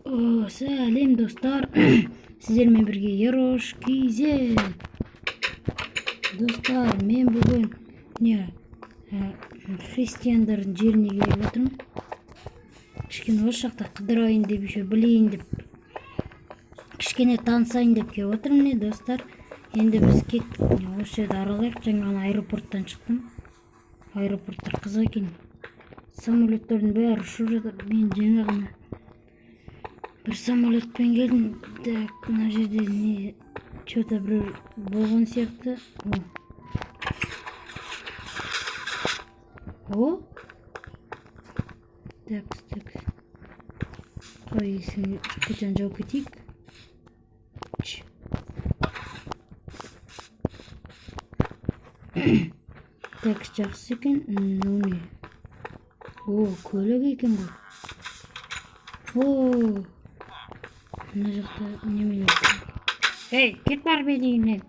Сәлем достар, сіздермен бірге Ерош KZ. Достар, мен бүгін христиандардың жеріне келіп отырмын. Кішкене осы жақта қыдырайын деп, еще білейін деп, кішкене танысайын деп келіп отырмын. Достар, енді біз кеттік. Осы жерді аралайық. Жаңа аэропорттан шықтым. Аэропорттар қызық екен. Самолеттердің бәрі ұшып жатыр. Мен жаңа ғана бір самолетпен келдім. Так, мына жерде не что-то бір болған сияқты. О? Так. Қой, есің қайтадан жауып кетейік. Так, жақсы екен. Не? О, көлік екен бұл. О, мына жақта немене? Ей, кет бар бедейімнен.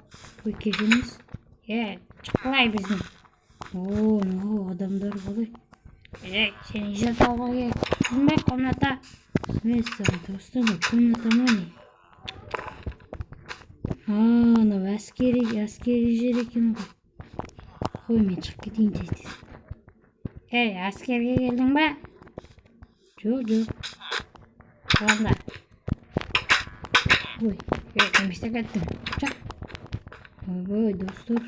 Ой, кешеміз. Шықпылай біздің. О, адамдар қалай. Сен ижат алға кел. Білмей, комната. Мәссаған, достан, комната ма не? Анау әскери жер екен ғой. Қой, мен шығып кетейін тез. Әскерге келдің ба? Жоқ. Қаланда. Ой, неместе кеттім. Чақ. Ой, достар.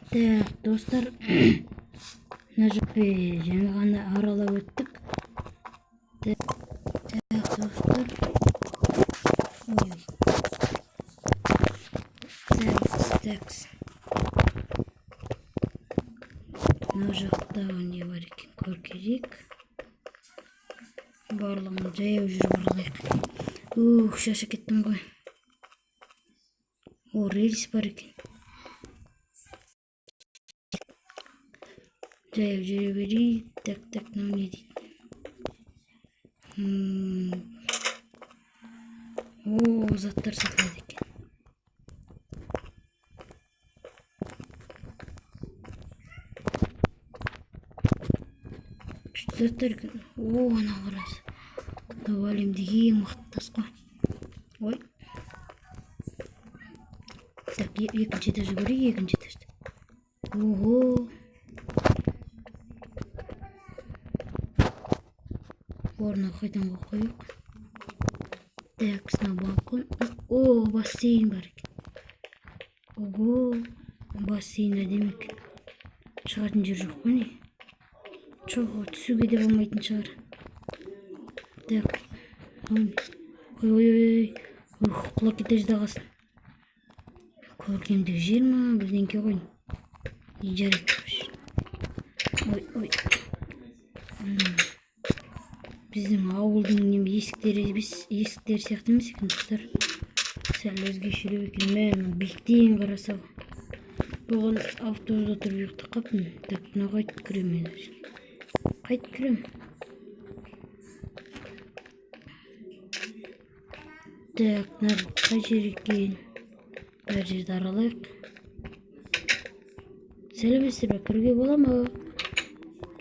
Так, достар. Мына жақты жаңа ғана аралап өттік. Так, достар. Ой. Так. Мына жақта не бар екен көр керек. Барлығын жаяу жүріп аралайық. Шаша кеттім ғой. О, рельс бар екен. Жаяу жүре берейік. Так, мынау не дейді? О, заттар сатылады екен. Заттар екен. О, ана қарасы. Бұл әлемдегі ең мықты тас қой. Ой. Так, екінші этажды көрейік, екінші этажды. Ого. Орны қайдан қойық. Так, сына балкон. О, бассейн бар екен. Ого, бассейн әдемі екен. Шығатын жер жоқ па не? Жоқ, түсуге де болмайтын шығар. Так, ой, құлап кете жаздағасын. Көркемдік жер ма, бірдеңке ғой. Жарайды. Ой. Біздің ауылдың есіктері сияқты емес екен, достар. Сәл өзгешелеу екен. Мен биіктен қарасау. Бұған автобуста тұрып ұйықтап қаптым. Так, мына қайтып кіремін. Қайтып кірем. Так, қай жер екен? Бәр жерді аралайық. Сәлеметсіздер бе, кіруге бола ма?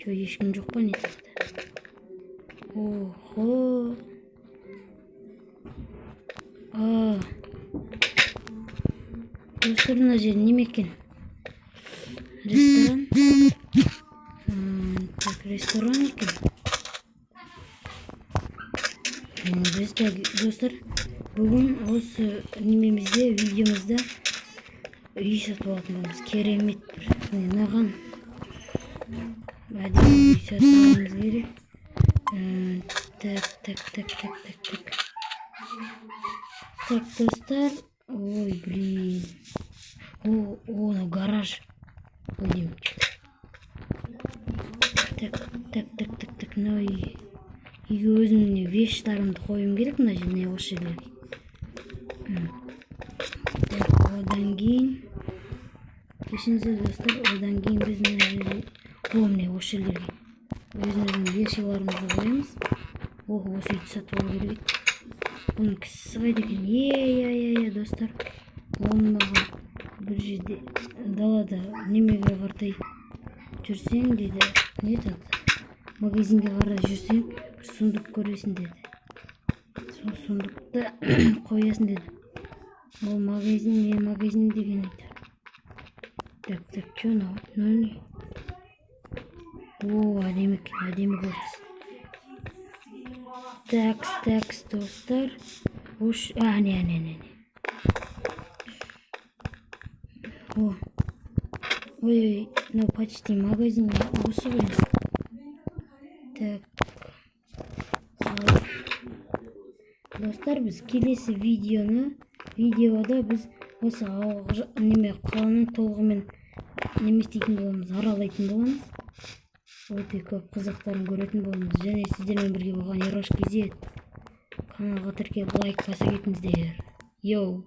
Ешкім жоқ па не тақта? Охо. Достар, мына жер неме екен? Ресторан. Так, ресторан екен. Біз достар, бүгін осы немемізде, видеомызда үй сатып алатын боламыз. Керемет бір. Мынаған әдемі үй сатып алуымыз керек. Так, достар. Ой, блин. О, гараж. Ойдем. Так, мынау үйге өзімнің вещтарымды қойым керек, мына жеріне осы жерлерге. Так, одан кейін кешіңіздер достар, одан кейін біз мына жерге міне осы жерлерге өзіміздің вещиларымызды қоямыз. Осы үйді сатып алу керек. Бұның кісісі қайда екен? Достар, оның маған бір жерде далада немеге қартай жүрсең дейді, не айтады, магазинге қарай жүрсең бір сундук көресің деді. Сол сундукты қоясың деді. Ол магазин, мен магазин деген айтады. Так, что на вот, ну не. О, әдемі көрсіз. Такс, достар. Уж, не. О, ой, ну почти магазин осы ғой. Так. Достар, біз келесі видеода біз осы қаланың толығымен неме істейтін боламыз, аралайтын боламыз. Өте көп қызықтарын көретін боламыз. Және сіздермен бірге болған Ерош KZ. Каналға тіркеліп лайк баса кетіңіздер. Йоу.